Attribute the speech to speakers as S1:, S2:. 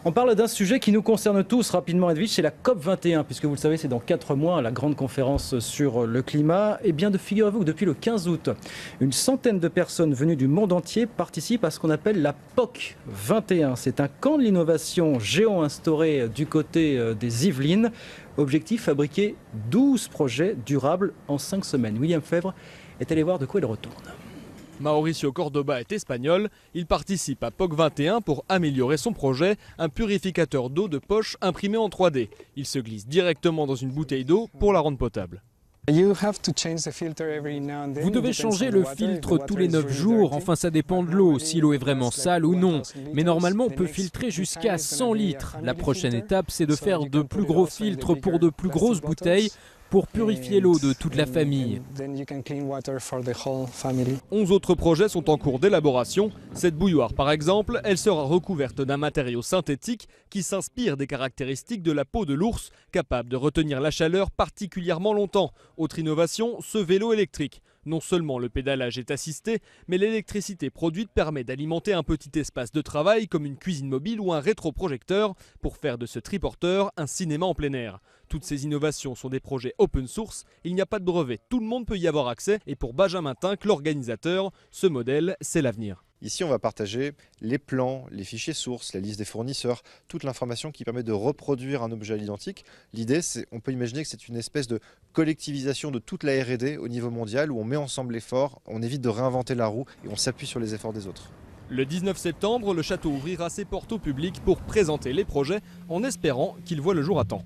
S1: On parle d'un sujet qui nous concerne tous rapidement, Edwige, c'est la COP21, puisque vous le savez, c'est dans 4 mois, la grande conférence sur le climat. Et bien, figurez-vous que depuis le 15 août, une centaine de personnes venues du monde entier participent à ce qu'on appelle la POC 21. C'est un camp de l'innovation géant instauré du côté des Yvelines. Objectif, fabriquer 12 projets durables en 5 semaines. William Febvre est allé voir de quoi il retourne.
S2: Mauricio Cordoba est espagnol, il participe à POC 21 pour améliorer son projet, un purificateur d'eau de poche imprimé en 3D. Il se glisse directement dans une bouteille d'eau pour la rendre potable.
S3: Vous devez changer le filtre tous les 9 jours, enfin ça dépend de l'eau, si l'eau est vraiment sale ou non. Mais normalement on peut filtrer jusqu'à 100 litres. La prochaine étape c'est de faire de plus gros filtres pour de plus grosses bouteilles pour purifier l'eau de toute la famille.
S2: 11 autres projets sont en cours d'élaboration. Cette bouilloire par exemple, elle sera recouverte d'un matériau synthétique qui s'inspire des caractéristiques de la peau de l'ours, capable de retenir la chaleur particulièrement longtemps. Autre innovation, ce vélo électrique. Non seulement le pédalage est assisté, mais l'électricité produite permet d'alimenter un petit espace de travail comme une cuisine mobile ou un rétroprojecteur pour faire de ce triporteur un cinéma en plein air. Toutes ces innovations sont des projets open source, il n'y a pas de brevet, tout le monde peut y avoir accès et pour Benjamin Tinck, l'organisateur, ce modèle, c'est l'avenir.
S4: Ici, on va partager les plans, les fichiers sources, la liste des fournisseurs, toute l'information qui permet de reproduire un objet à l'identique. L'idée, c'est, on peut imaginer que c'est une espèce de collectivisation de toute la R&D au niveau mondial où on met ensemble l'effort, on évite de réinventer la roue et on s'appuie sur les efforts des autres.
S2: Le 19 septembre, le château ouvrira ses portes au public pour présenter les projets en espérant qu'ils voient le jour à temps.